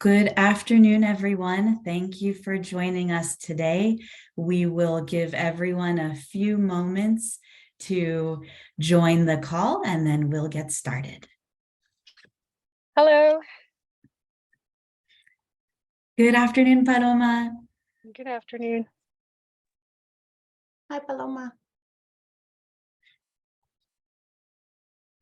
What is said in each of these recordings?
Good afternoon, everyone. Thank you for joining us today. We will give everyone a few moments to join the call and then we'll get started. Hello. Good afternoon, Paloma. Good afternoon. Hi, Paloma.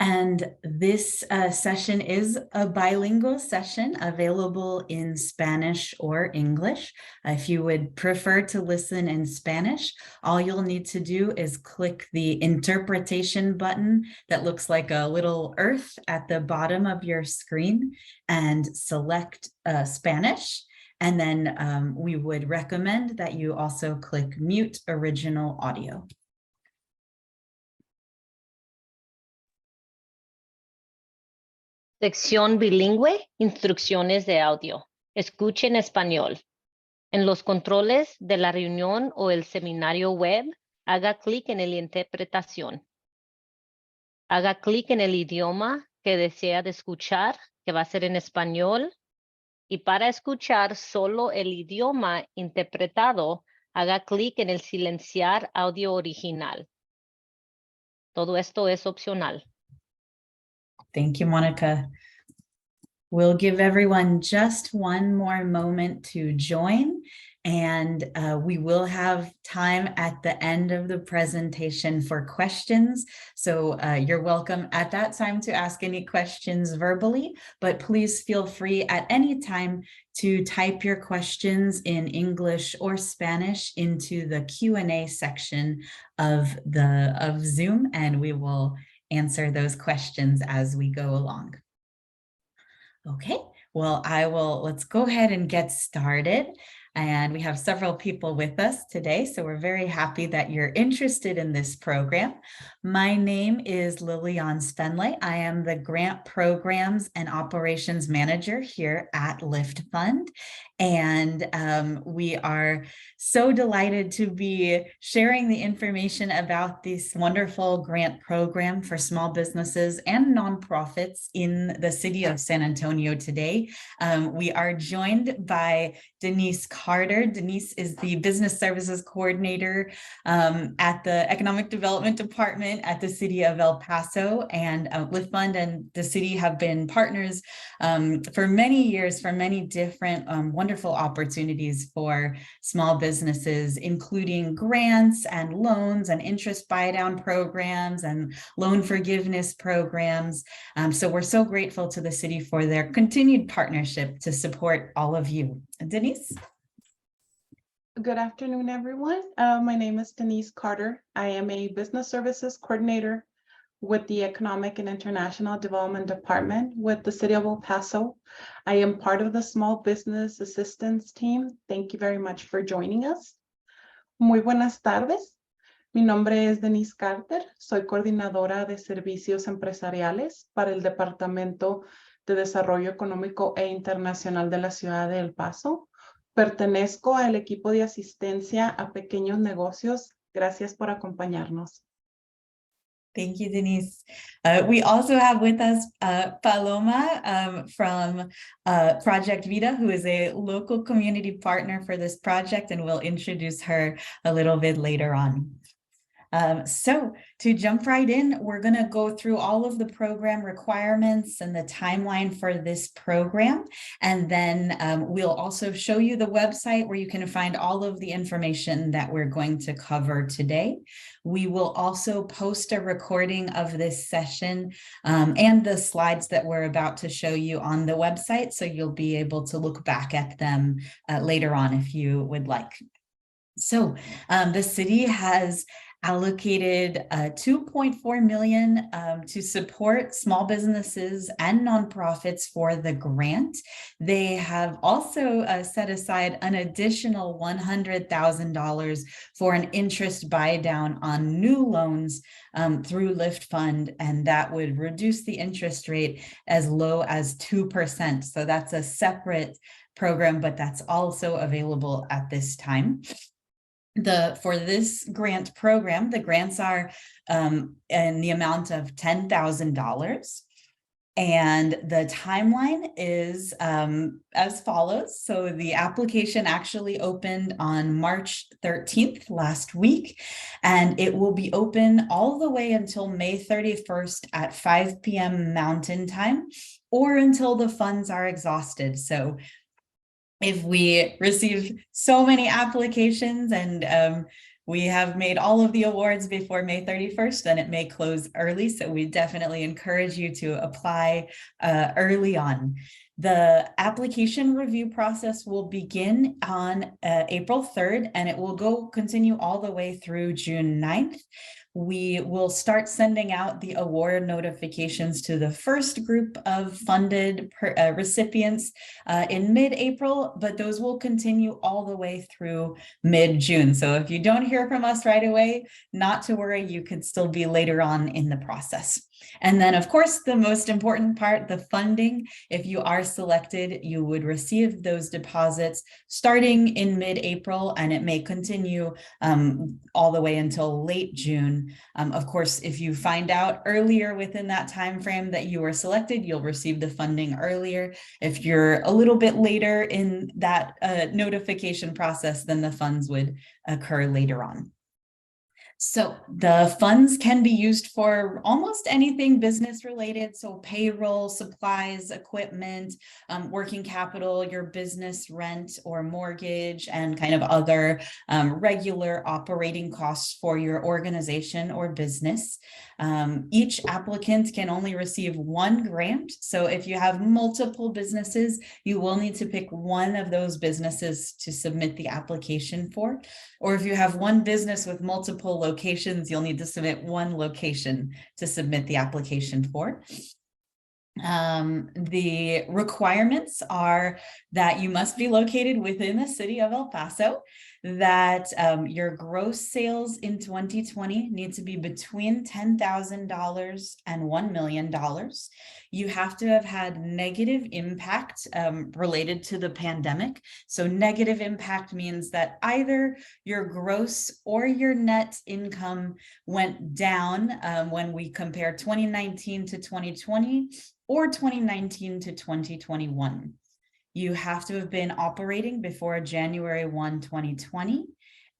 And this session is a bilingual session available in Spanish or English. If you would prefer to listen in Spanish, all you'll need to do is click the interpretation button that looks like a little earth at the bottom of your screen and select Spanish. And then we would recommend that you also click mute original audio. Sección bilingüe, instrucciones de audio. Escuche en español. En los controles de la reunión o el seminario web, haga clic en el interpretación. Haga clic en el idioma que desea de escuchar, que va a ser en español. Y para escuchar solo el idioma interpretado, haga clic en el silenciar audio original. Todo esto es opcional. Thank you, Monica. We'll give everyone just one more moment to join, and we will have time at the end of the presentation for questions. So you're welcome at that time to ask any questions verbally, but please feel free at any time to type your questions in English or Spanish into the Q&A section of Zoom, and we will answer those questions as we go along. Okay, well, let's go ahead and get started. And we have several people with us today, so we're very happy that you're interested in this program. My name is Lilian Spenley. I am the Grant Programs and Operations Manager here at Lift Fund. And we are so delighted to be sharing the information about this wonderful grant program for small businesses and nonprofits in the city of San Antonio today. We are joined by Denise Carter. Denise is the Business Services Coordinator at the Economic Development Department at the City of El Paso, and Lift Fund and the city have been partners for many years for many different wonderful opportunities for small businesses, including grants and loans and interest buy-down programs and loan forgiveness programs. So we're so grateful to the city for their continued partnership to support all of you. Denise? Good afternoon, everyone. My name is Denise Carter. I am a Business Services Coordinator with the Economic and International Development Department with the City of El Paso. I am part of the Small Business Assistance Team. Thank you very much for joining us. Muy buenas tardes. Mi nombre es Denise Carter. Soy coordinadora de servicios empresariales para el Departamento de Desarrollo Económico e Internacional de la Ciudad de El Paso. Pertenezco al equipo de asistencia a pequeños negocios. Gracias por acompañarnos. Thank you, Denise. We also have with us Paloma from Project Vida, who is a local community partner for this project, and we'll introduce her a little bit later on. So to jump right in, we're going to go through all of the program requirements and the timeline for this program. And then we'll also show you the website where you can find all of the information that we're going to cover today. We will also post a recording of this session and the slides that we're about to show you on the website, so you'll be able to look back at them later on if you would like. So the city has allocated $2.4 million to support small businesses and nonprofits for the grant. They have also set aside an additional $100,000 for an interest buy down on new loans through Lift Fund, and that would reduce the interest rate as low as 2%. So that's a separate program, but that's also available at this time. For this grant program, the grants are in the amount of $10,000. And the timeline is as follows. So the application actually opened on March 13th last week, and it will be open all the way until May 31st at 5 p.m. Mountain Time, or until the funds are exhausted. So if we receive so many applications and we have made all of the awards before May 31st, then it may close early. So we definitely encourage you to apply early on. The application review process will begin on April 3rd, and it will continue all the way through June 9th. We will start sending out the award notifications to the first group of funded recipients in mid-April, but those will continue all the way through mid-June. So if you don't hear from us right away, not to worry, you could still be later on in the process. And then, of course, the most important part, the funding. If you are selected, you would receive those deposits starting in mid-April, and it may continue all the way until late June. Of course, if you find out earlier within that time frame that you were selected, you'll receive the funding earlier. If you're a little bit later in that notification process, then the funds would occur later on. So the funds can be used for almost anything business related. So payroll, supplies, equipment, working capital, your business rent or mortgage, and kind of other regular operating costs for your organization or business. Each applicant can only receive one grant. So if you have multiple businesses, you will need to pick one of those businesses to submit the application for. Or if you have one business with multiple locations, you'll need to submit one location to submit the application for. The requirements are that you must be located within the city of El Paso, that your gross sales in 2020 need to be between $10,000 and $1 million. You have to have had negative impact related to the pandemic. So negative impact means that either your gross or your net income went down when we compare 2019 to 2020 or 2019 to 2021. You have to have been operating before January 1, 2020.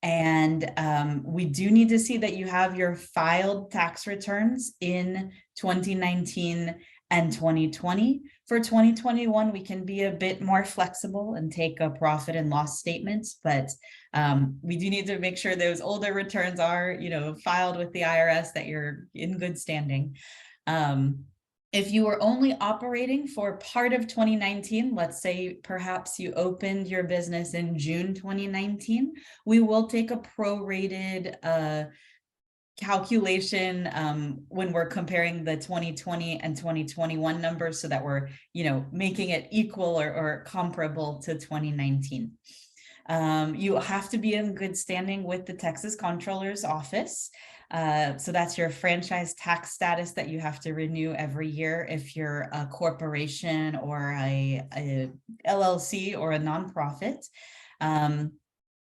And we do need to see that you have your filed tax returns in 2019 and 2020. For 2021, we can be a bit more flexible and take a profit and loss statement, but we do need to make sure those older returns are, filed with the IRS, that you're in good standing. If you were only operating for part of 2019, let's say perhaps you opened your business in June 2019, we will take a prorated calculation when we're comparing the 2020 and 2021 numbers, so that we're, making it equal or comparable to 2019. You have to be in good standing with the Texas Comptroller's Office. So that's your franchise tax status that you have to renew every year if you're a corporation or a LLC or a nonprofit.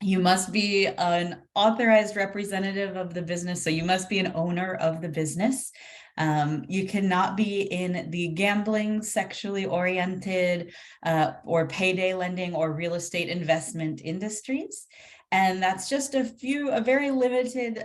You must be an authorized representative of the business, so you must be an owner of the business. You cannot be in the gambling, sexually oriented, or payday lending or real estate investment industries. And that's just a very limited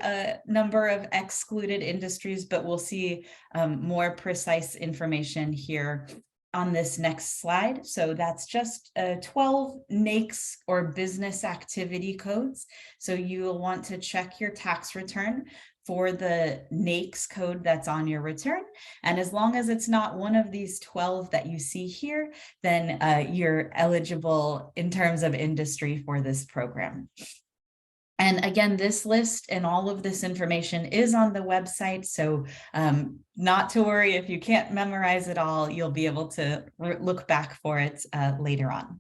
number of excluded industries, but we'll see more precise information here on this next slide. So that's just 12 NAICS or business activity codes. So you'll want to check your tax return for the NAICS code that's on your return. And as long as it's not one of these 12 that you see here, then you're eligible in terms of industry for this program. And again, this list and all of this information is on the website. So not to worry, if you can't memorize it all, you'll be able to look back for it later on.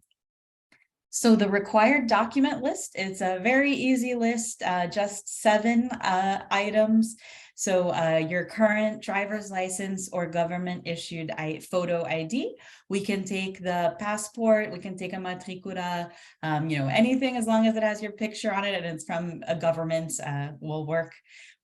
So the required document list is a very easy list, just 7 items. So your current driver's license or government issued photo ID, we can take the passport, we can take a matricula, anything as long as it has your picture on it and it's from a government will work.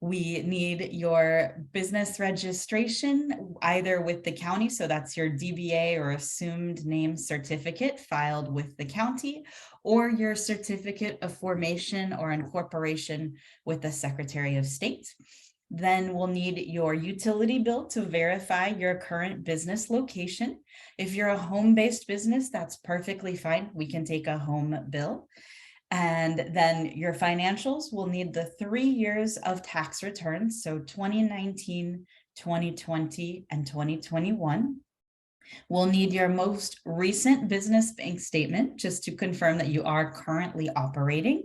We need your business registration, either with the county, so that's your DBA or assumed name certificate filed with the county, or your certificate of formation or incorporation with the Secretary of State. Then we'll need your utility bill to verify your current business location. If you're a home-based business, that's perfectly fine. We can take a home bill. And then your financials will need the 3 years of tax returns, so 2019, 2020, and 2021. We'll need your most recent business bank statement just to confirm that you are currently operating.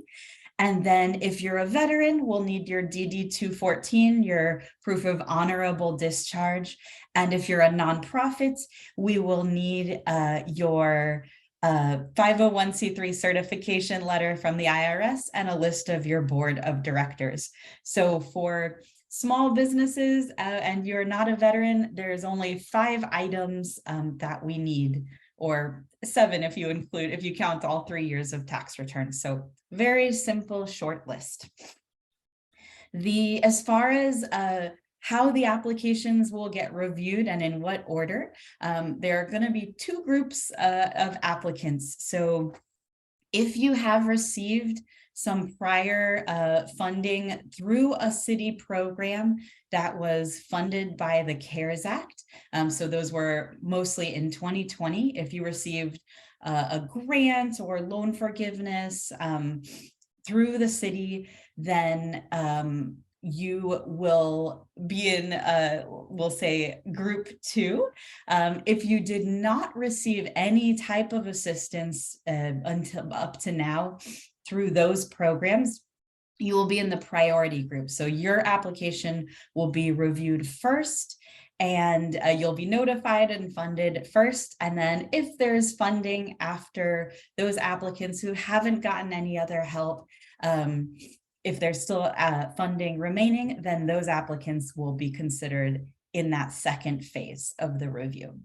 And then if you're a veteran, we'll need your DD-214, your proof of honorable discharge. And if you're a nonprofit, we will need your 501c3 certification letter from the IRS and a list of your board of directors. So for small businesses and you're not a veteran, there's only 5 items that we need, or 7 if you count all 3 years of tax returns. So very simple, short list. As far as how the applications will get reviewed and in what order, there are going to be 2 groups of applicants. So if you have received some prior funding through a city program that was funded by the CARES Act, so those were mostly in 2020, if you received a grant or loan forgiveness through the city, then you will be in, we'll say, group 2. If you did not receive any type of assistance until up to now through those programs, you will be in the priority group. So your application will be reviewed first, and you'll be notified and funded first. And then if there's funding after those applicants who haven't gotten any other help, if there's still funding remaining, then those applicants will be considered in that second phase of the review.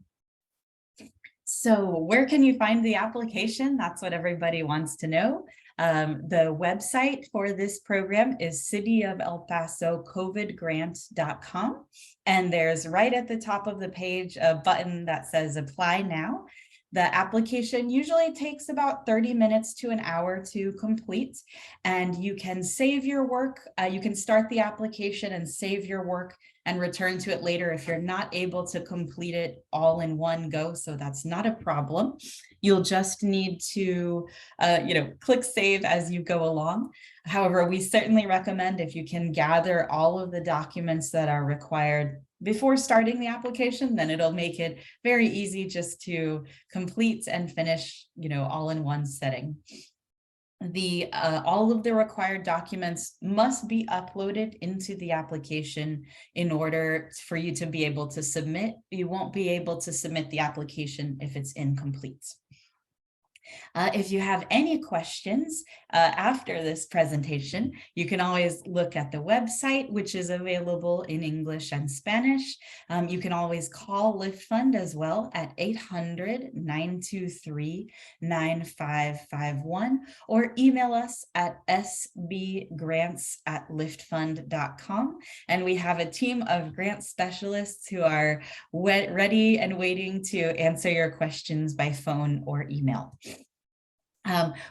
So where can you find the application? That's what everybody wants to know. The website for this program is cityofElPasoCOVIDgrant.com. And there's right at the top of the page a button that says apply now. The application usually takes about 30 minutes to an hour to complete, and you can save your work. You can start the application and save your work and return to it later if you're not able to complete it all in one go. So that's not a problem. You'll just need to, click save as you go along. However, we certainly recommend, if you can gather all of the documents that are required before starting the application, then it'll make it very easy just to complete and finish, all in one setting. All of the required documents must be uploaded into the application in order for you to be able to submit. You won't be able to submit the application if it's incomplete. If you have any questions after this presentation, you can always look at the website, which is available in English and Spanish. You can always call Lift Fund as well at 800-923-9551, or email us at sbgrants@liftfund.com. And we have a team of grant specialists who are ready and waiting to answer your questions by phone or email.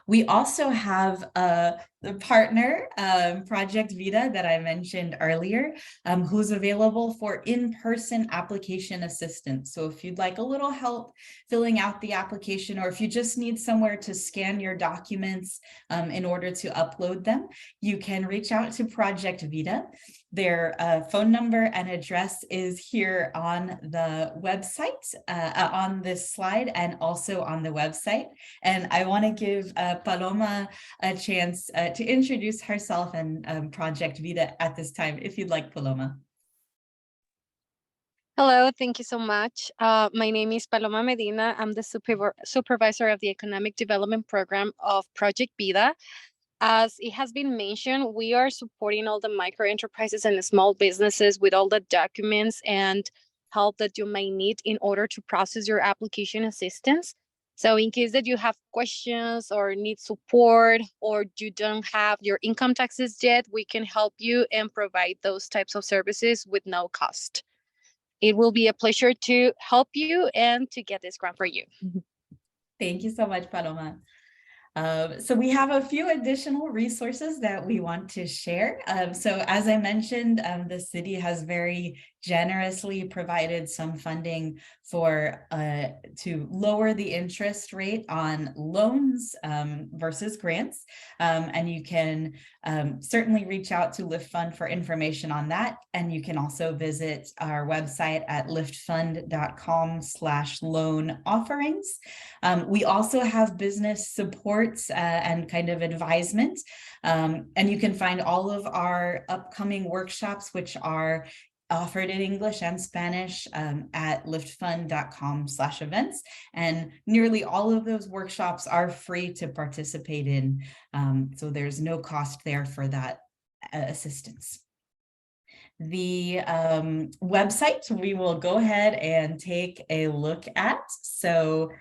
We also have the partner, Project Vida, that I mentioned earlier, who's available for in-person application assistance. So if you'd like a little help filling out the application, or if you just need somewhere to scan your documents in order to upload them, you can reach out to Project Vida. Their phone number and address is here on the website, on this slide, and also on the website. And I want to give Paloma a chance to introduce herself and Project Vida at this time, if you'd like, Paloma. Hello, thank you so much. My name is Paloma Medina. I'm the supervisor of the Economic Development Program of Project Vida. As it has been mentioned, we are supporting all the micro enterprises and small businesses with all the documents and help that you may need in order to process your application assistance. So in case that you have questions or need support or you don't have your income taxes yet, we can help you and provide those types of services with no cost. It will be a pleasure to help you and to get this grant for you. Thank you so much, Paloma. So we have a few additional resources that we want to share. So as I mentioned, the city has very generously provided some funding for to lower the interest rate on loans versus grants. And you can certainly reach out to Lift Fund for information on that. And you can also visit our website at liftfund.com/loan offerings. We also have business supports and kind of advisement. And you can find all of our upcoming workshops, which are offered in English and Spanish at liftfund.com/events. And nearly all of those workshops are free to participate in. So there's no cost there for that assistance. The website we will go ahead and take a look at. So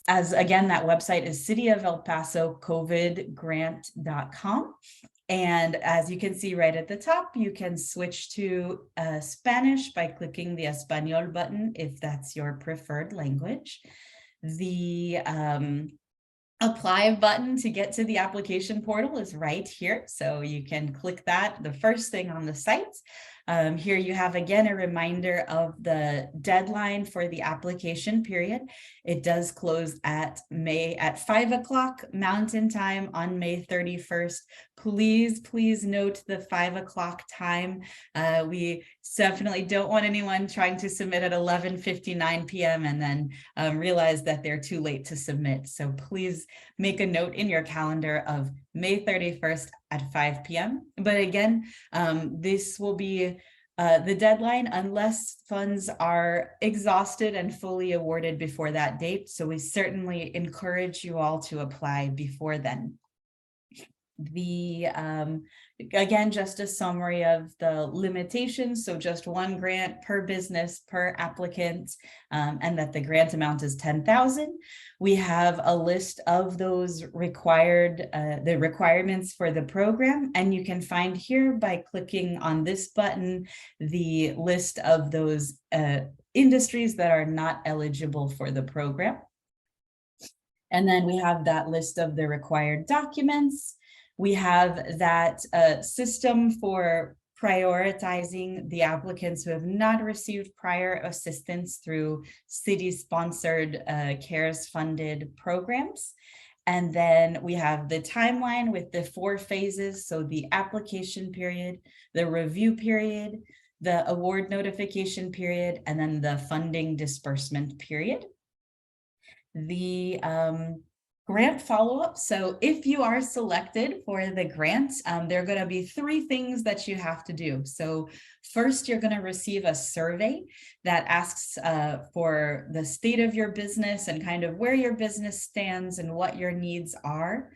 as again, that website is City of El Paso COVIDgrant.com. And as you can see right at the top, you can switch to Spanish by clicking the Español button if that's your preferred language. The apply button to get to the application portal is right here. So you can click that, the first thing on the site. Here you have again a reminder of the deadline for the application period. It does close at 5 o'clock Mountain Time on May 31st. Please note the 5 o'clock time. We definitely don't want anyone trying to submit at 11:59 p.m. and then realize that they're too late to submit. So please make a note in your calendar of May 31st at 5 p.m. But again, this will be the deadline unless funds are exhausted and fully awarded before that date. So we certainly encourage you all to apply before then. Again, just a summary of the limitations. So just one grant per business per applicant, and that the grant amount is $10,000. We have a list of those required, the requirements for the program, and you can find here by clicking on this button, the list of those industries that are not eligible for the program. And then we have that list of the required documents. We have that system for prioritizing the applicants who have not received prior assistance through city-sponsored CARES-funded programs. And then we have the timeline with the 4 phases. So the application period, the review period, the award notification period, and then the funding disbursement period. The grant follow-up. So if you are selected for the grant, there are going to be 3 things that you have to do. So first, you're going to receive a survey that asks for the state of your business and kind of where your business stands and what your needs are.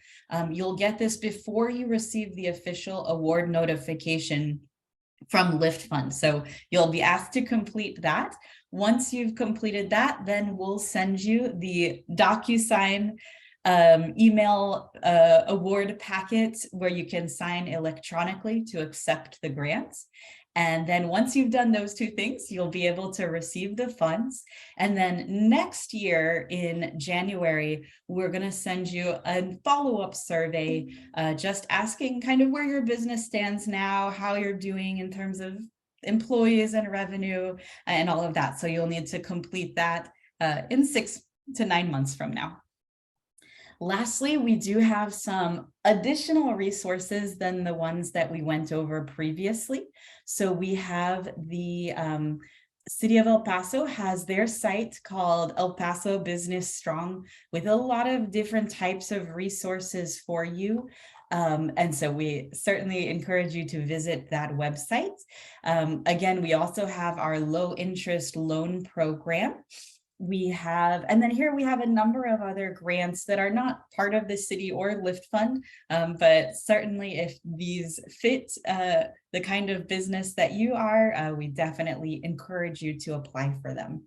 You'll get this before you receive the official award notification from Lift Fund. So you'll be asked to complete that. Once you've completed that, then we'll send you the DocuSign email award packet where you can sign electronically to accept the grant. And then once you've done those 2 things, you'll be able to receive the funds. And then next year in January, we're going to send you a follow-up survey, just asking kind of where your business stands now, how you're doing in terms of employees and revenue and all of that. So you'll need to complete that in 6 to 9 months from now. Lastly, we do have some additional resources than the ones that we went over previously. So we have the City of El Paso has their site called El Paso Business Strong with a lot of different types of resources for you. And so we certainly encourage you to visit that website. Again, we also have our low interest loan program. we have, and then here we have a number of other grants that are not part of the city or Lift Fund, but certainly if these fit the kind of business that you are, we definitely encourage you to apply for them.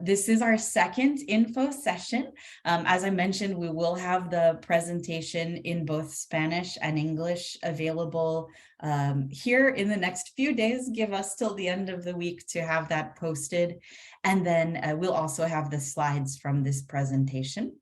This is our second info session. As I mentioned, we will have the presentation in both Spanish and English available here in the next few days. Give us till the end of the week to have that posted. And then we'll also have the slides from this presentation.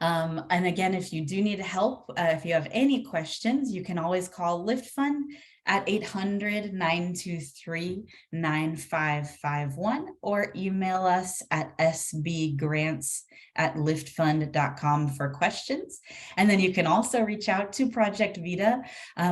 And again, if you do need help, if you have any questions, you can always call Lift Fund at 800-923-9551 or email us at sbgrants@liftfund.com for questions. And then you can also reach out to Project Vida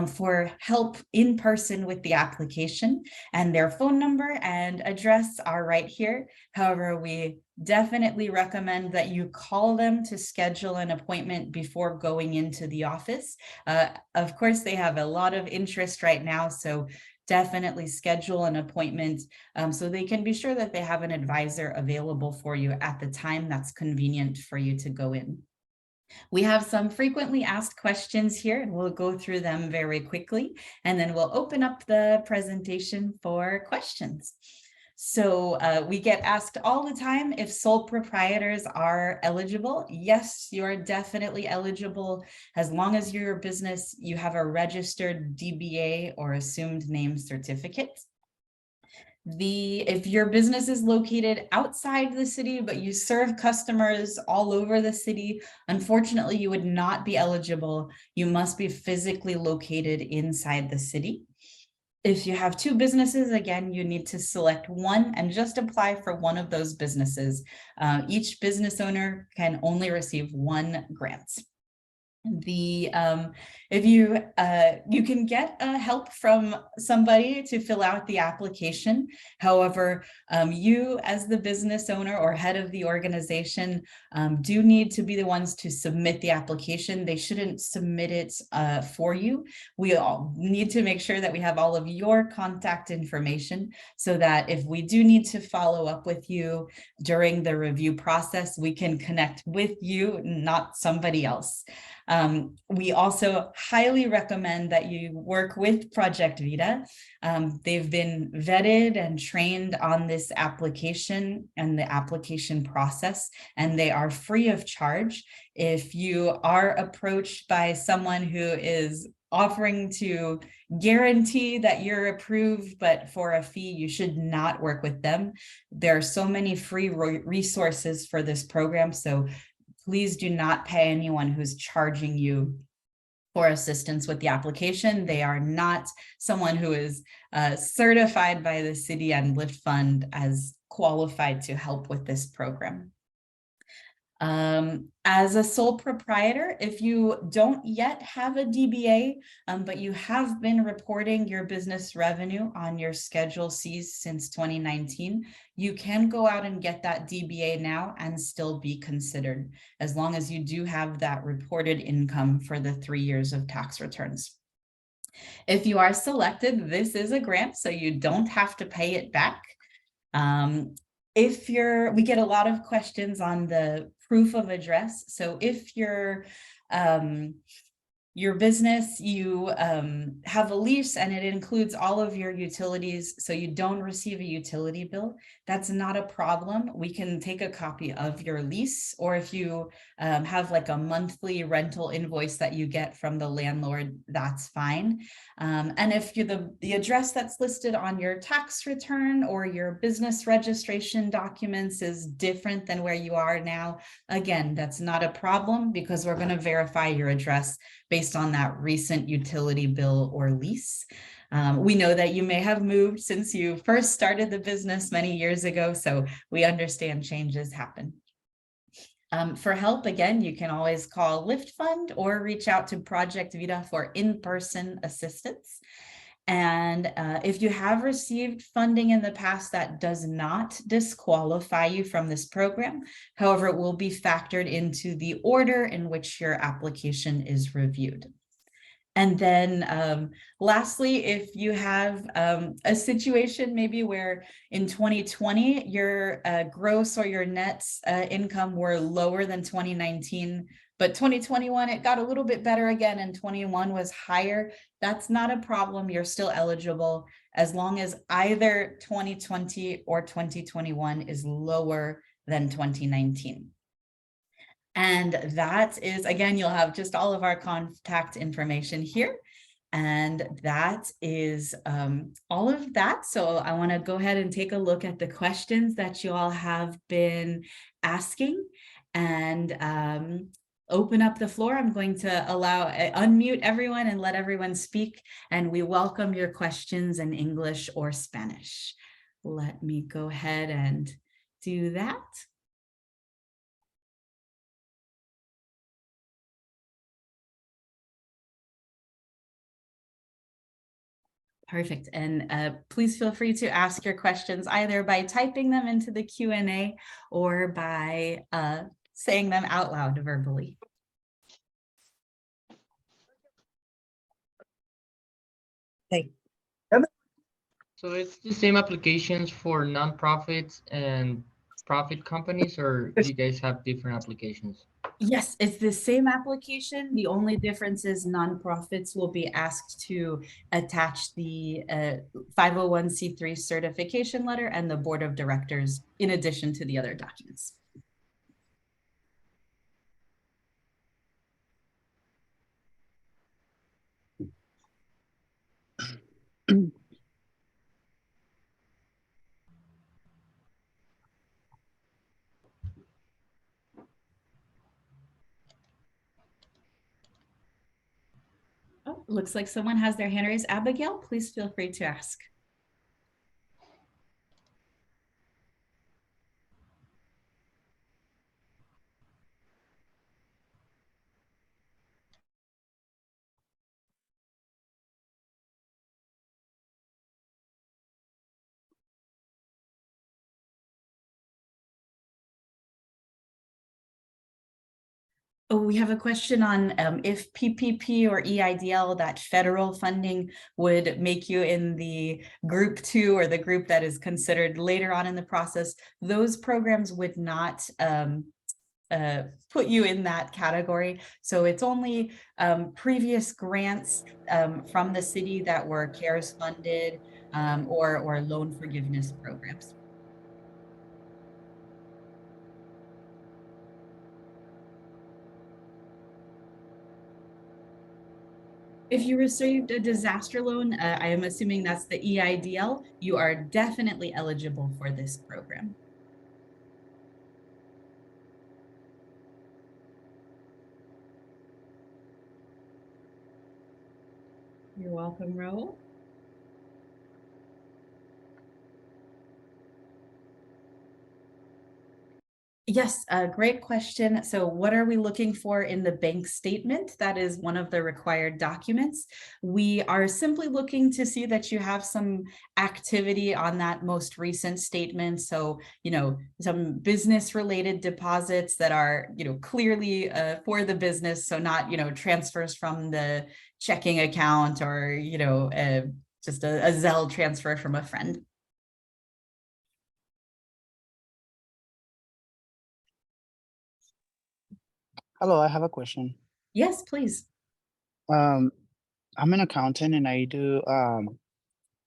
for help in person with the application, and their phone number and address are right here. However, we definitely recommend that you call them to schedule an appointment before going into the office. Of course, they have a lot of interest right now, so definitely schedule an appointment so they can be sure that they have an advisor available for you at the time that's convenient for you to go in. We have some frequently asked questions here, and we'll go through them very quickly, and then we'll open up the presentation for questions. So we get asked all the time if sole proprietors are eligible. Yes, you're definitely eligible as long as your business, you have a registered DBA or assumed name certificate. If your business is located outside the city, but you serve customers all over the city, unfortunately, you would not be eligible. You must be physically located inside the city. If you have two businesses, again, you need to select one and just apply for one of those businesses. Each business owner can only receive one grant. If you can get help from somebody to fill out the application. However, you as the business owner or head of the organization do need to be the ones to submit the application. They shouldn't submit it for you. We all need to make sure that we have all of your contact information so that if we do need to follow up with you during the review process, we can connect with you, not somebody else. We also highly recommend that you work with Project Vida. They've been vetted and trained on this application and the application process, and they are free of charge. If you are approached by someone who is offering to guarantee that you're approved, but for a fee, you should not work with them. There are so many free resources for this program, so please do not pay anyone who's charging you for assistance with the application. They are not someone who is certified by the city and Lift Fund as qualified to help with this program. As a sole proprietor, if you don't yet have a DBA, but you have been reporting your business revenue on your Schedule C since 2019, you can go out and get that DBA now and still be considered, as long as you do have that reported income for the 3 years of tax returns. If you are selected, this is a grant, so you don't have to pay it back. We get a lot of questions on the proof of address. So if your business, you have a lease and it includes all of your utilities, so you don't receive a utility bill, that's not a problem. We can take a copy of your lease, or if you have like a monthly rental invoice that you get from the landlord, that's fine. And if the address that's listed on your tax return or your business registration documents is different than where you are now, again, that's not a problem, because we're going to verify your address based on that recent utility bill or lease. We know that you may have moved since you first started the business many years ago, so we understand changes happen. For help, again, you can always call Lift Fund or reach out to Project Vida for in-person assistance. And if you have received funding in the past, that does not disqualify you from this program. However, it will be factored into the order in which your application is reviewed. And then lastly, if you have a situation maybe where in 2020, your gross or your net income were lower than 2019, but 2021, it got a little bit better again, and 21 was higher, that's not a problem. You're still eligible as long as either 2020 or 2021 is lower than 2019. And that is, again, you'll have just all of our contact information here. And that is all of that. So I want to go ahead and take a look at the questions that you all have been asking and open up the floor. I'm going to unmute everyone and let everyone speak. And we welcome your questions in English or Spanish. Let me go ahead and do that. Perfect. And please feel free to ask your questions either by typing them into the Q&A or by saying them out loud verbally. Hey. So it's the same applications for nonprofits and profit companies, or do you guys have different applications? Yes, it's the same application. The only difference is nonprofits will be asked to attach the 501c3 certification letter and the board of directors in addition to the other documents. Oh, looks like someone has their hand raised. Abigail, please feel free to ask. Oh, we have a question on if PPP or EIDL, that federal funding, would make you in the group 2 or the group that is considered later on in the process. Those programs would not put you in that category. So it's only previous grants from the city that were CARES funded or loan forgiveness programs. If you received a disaster loan, I am assuming that's the EIDL, you are definitely eligible for this program. You're welcome, Raul. Yes, a great question. So what are we looking for in the bank statement? That is one of the required documents. We are simply looking to see that you have some activity on that most recent statement. So, some business related deposits that are, clearly for the business. So not, transfers from the checking account or, just a Zelle transfer from a friend. Hello, I have a question. Yes, please. I'm an accountant and I do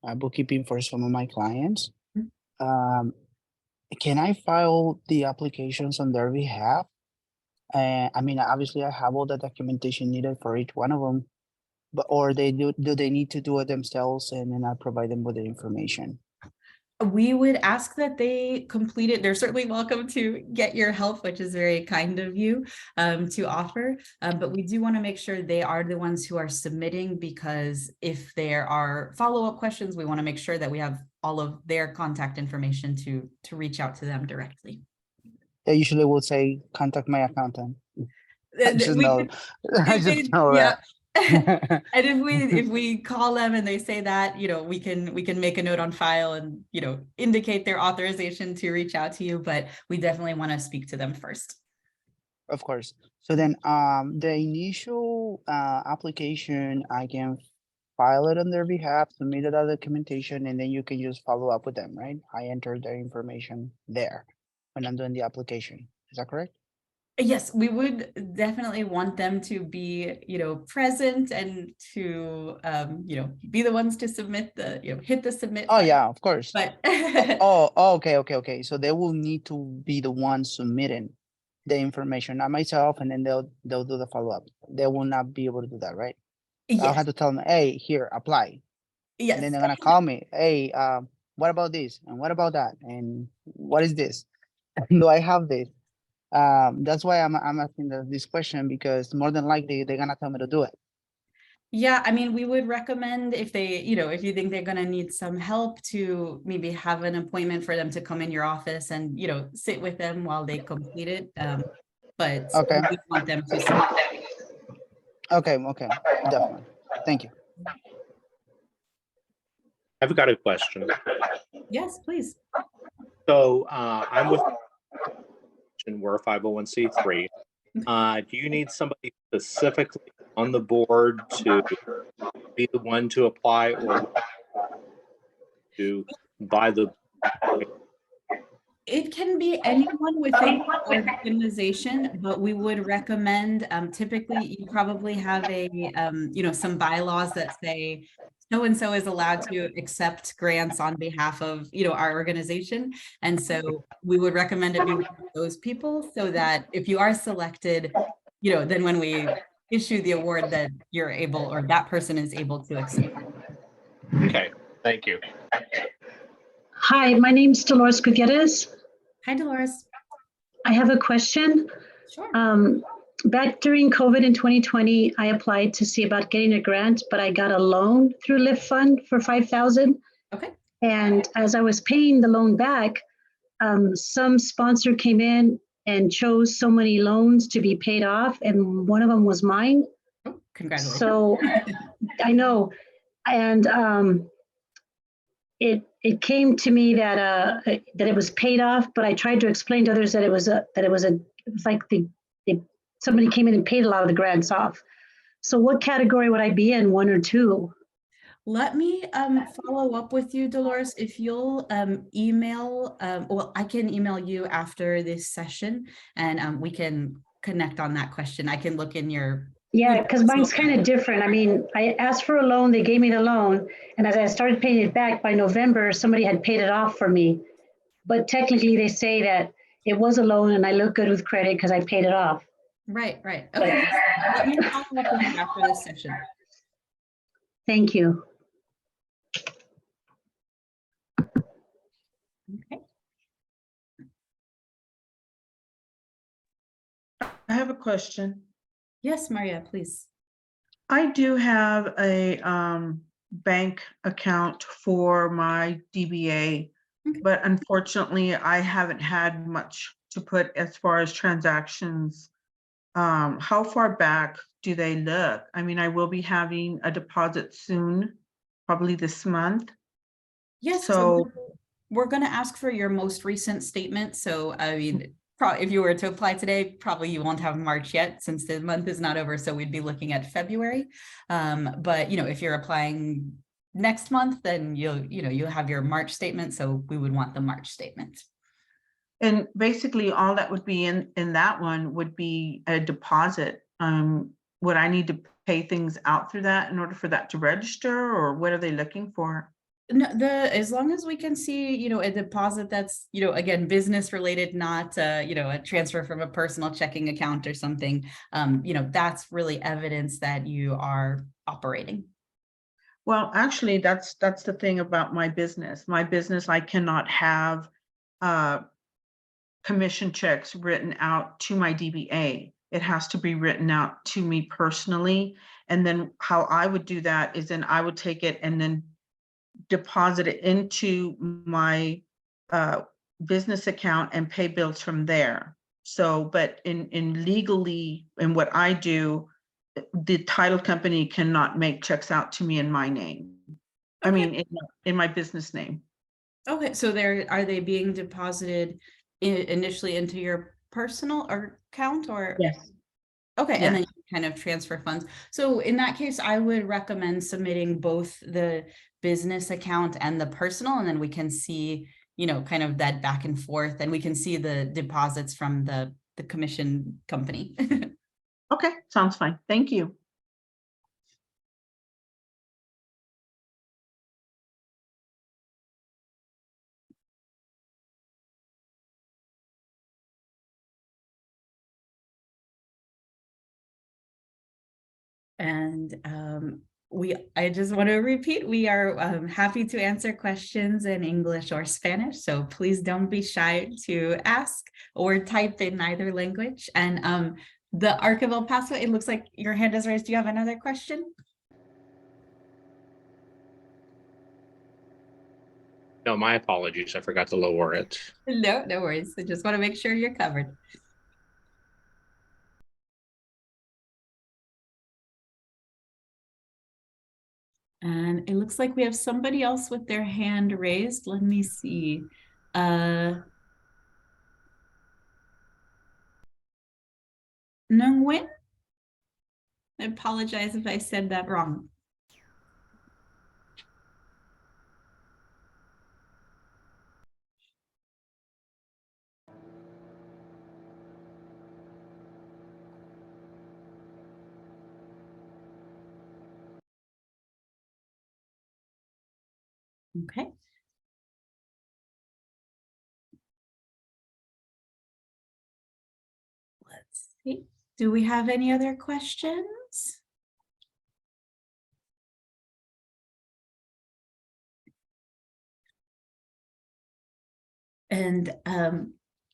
bookkeeping for some of my clients. Can I file the applications on their behalf? Obviously I have all the documentation needed for each one of them, but or do they need to do it themselves and then I provide them with the information? We would ask that they complete it. They're certainly welcome to get your help, which is very kind of you to offer. But we do want to make sure they are the ones who are submitting, because if there are follow-up questions, we want to make sure that we have all of their contact information to reach out to them directly. They usually will say, contact my accountant. I just We know, I just know yeah. that. And if we call them and they say that, we can make a note on file and, indicate their authorization to reach out to you, but we definitely want to speak to them first. Of course. So then, the initial application, I can file it on their behalf, submit it as documentation, and then you can just follow up with them, right? I enter their information there when I'm doing the application. Is that correct? Yes, we would definitely want them to be, present and to, be the ones to submit the, hit the submit Oh, button. yeah, of course. But Okay. So they will need to be the ones submitting the information, not myself, and then they'll do the follow-up. They will not be able to do that, right? I'll yes, have to tell them, hey, here, apply. And then yes. they're gonna call me, hey, what about this? And what about that? And what is this? Do I have this? That's why I'm asking this question, because more than likely they're gonna tell me to do it. Yeah, I mean, we would recommend if they, if you think they're gonna need some help, to maybe have an appointment for them to come in your office and, sit with them while they complete it. But Okay. we want them to. Okay, definitely. Thank you. I've got a question. Yes, please. So I'm with, we're a 501c3. Do you need somebody specifically on the board to be the one to apply, or to buy the? It can be anyone within the organization, but we would recommend, typically you probably have some bylaws that say so-and-so is allowed to accept grants on behalf of, our organization. And so we would recommend it be one of those people, so that if you are selected, then when we issue the award, that you're able, or that person is able to accept. Okay, thank you. Hi, my name's Dolores Gutierrez. Hi, Dolores. I have a question. Sure. Back during COVID in 2020, I applied to see about getting a grant, but I got a loan through Lift Fund for $5,000. Okay. And as I was paying the loan back, some sponsor came in and chose so many loans to be paid off, and one of them was mine. Oh, congratulations. So I know, and it came to me that it was paid off, but I tried to explain to others that it was like somebody came in and paid a lot of the grants off. So what category would I be in, 1 or 2? Let me follow up with you, Dolores. If you'll email, I can email you after this session, and we can connect on that question. I can look in your. Yeah, because mine's kind of different. I mean, I asked for a loan, they gave me the loan, and as I started paying it back by November, somebody had paid it off for me. But technically, they say that it was a loan and I look good with credit because I paid it off. Right. Okay. Let me follow up with you after this session. Thank you. Okay. I have a question. Yes, Maria, please. I do have a bank account for my DBA, Okay. but unfortunately, I haven't had much to put as far as transactions. How far back do they look? I mean, I will be having a deposit soon, probably this month. Yes. So we're going to ask for your most recent statement. So, I mean, if you were to apply today, probably you won't have March yet, since the month is not over. So we'd be looking at February. But if you're applying next month, then you'll have your March statement. So we would want the March statement. And basically all that would be in that one would be a deposit. Would I need to pay things out through that in order for that to register, or what are they looking for? No, as long as we can see, a deposit that's, again, business related, not, a transfer from a personal checking account or something, that's really evidence that you are operating. Well, actually, that's the thing about my business. My business, I cannot have commission checks written out to my DBA. It has to be written out to me personally. And then how I would do that is then I would take it and then deposit it into my business account and pay bills from there. So, but in legally, in what I do, the title company cannot make checks out to me in my name. I mean, in my business name. Okay, so are they being deposited initially into your personal or account or? Yes. Okay, and then Yes. you kind of transfer funds. So in that case, I would recommend submitting both the business account and the personal, and then we can see, you know, kind of that back and forth, and we can see the deposits from the commission company. Okay, sounds fine. Thank you. And I just want to repeat, we are happy to answer questions in English or Spanish. So please don't be shy to ask or type in either language. And the Arc of El Paso, it looks like your hand is raised. Do you have another question? No, my apologies. I forgot to lower it. No, no worries. I just want to make sure you're covered. And it looks like we have somebody else with their hand raised. Let me see. Nungwin? I apologize if I said that wrong. Okay. Let's see. Do we have any other questions? And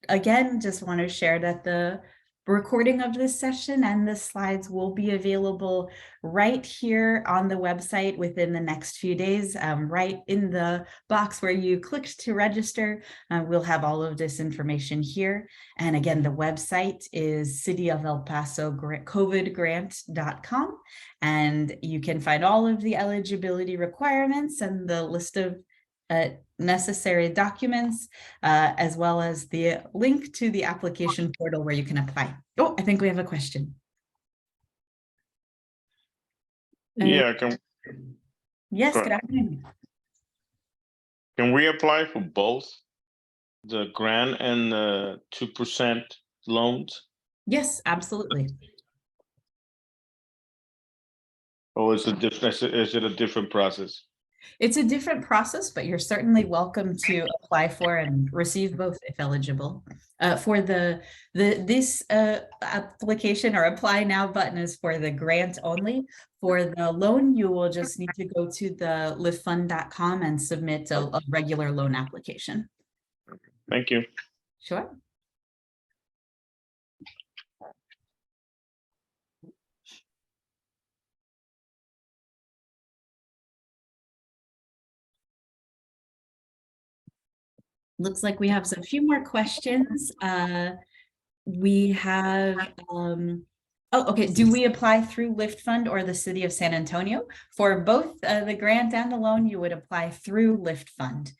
again, just want to share that the recording of this session and the slides will be available right here on the website within the next few days. Right in the box where you clicked to register, we'll have all of this information here. And again, the website is City of El Paso COVIDgrant.com. And you can find all of the eligibility requirements and the list of necessary documents, as well as the link to the application portal where you can apply. Oh, I think we have a question. Yeah, Yes, go good ahead. afternoon. Can we apply for both the grant and the 2% loans? Yes, absolutely. Or is it a different process? It's a different process, but you're certainly welcome to apply for and receive both if eligible. For this application or apply now button is for the grant only. For the loan, you will just need to go to the liftfund.com and submit a regular loan application. Thank you. Sure. Looks like we have a few more questions. We have, oh, okay. Do we apply through Lift Fund or the City of San Antonio? For both the grant and the loan, you would apply through Lift Fund.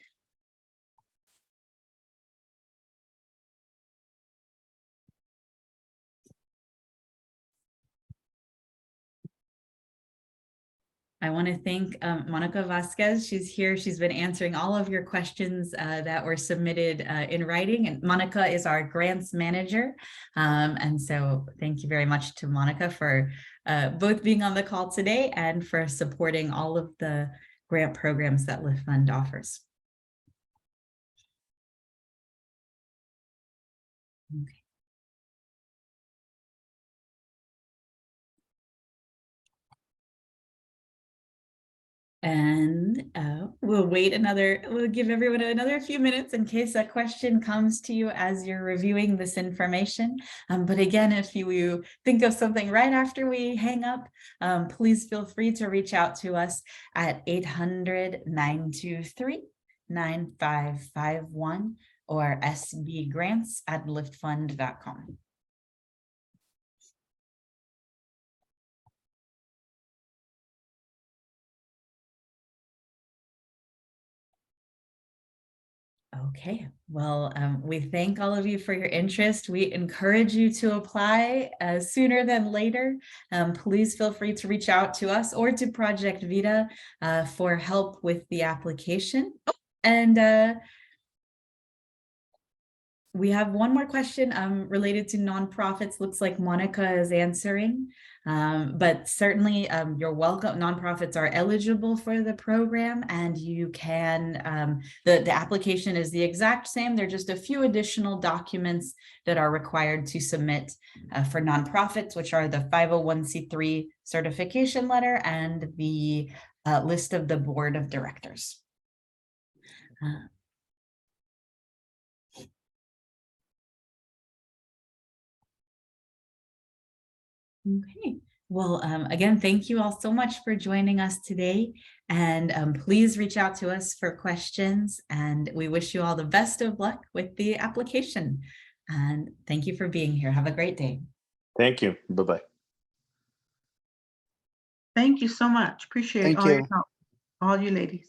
I want to thank Monica Vasquez. She's here. She's been answering all of your questions that were submitted in writing. And Monica is our grants manager. And so thank you very much to Monica for both being on the call today and for supporting all of the grant programs that Lift Fund offers. Okay. And we'll give everyone another few minutes in case a question comes to you as you're reviewing this information. But again, if you think of something right after we hang up, please feel free to reach out to us at 800-923-9551 or sbgrants@liftfund.com. Okay, well, we thank all of you for your interest. We encourage you to apply sooner than later. Please feel free to reach out to us or to Project Vita for help with the application. And we have one more question related to nonprofits. Looks like Monica is answering, but certainly you're welcome. Nonprofits are eligible for the program, and you can, the application is the exact same. There are just a few additional documents that are required to submit for nonprofits, which are the 501c3 certification letter and the list of the board of directors. Okay, well, again, thank you all so much for joining us today. And please reach out to us for questions. And we wish you all the best of luck with the application. And thank you for being here. Have a great day. Thank you. Bye-bye. Thank you so much. Appreciate Thank all your you. help, all you ladies.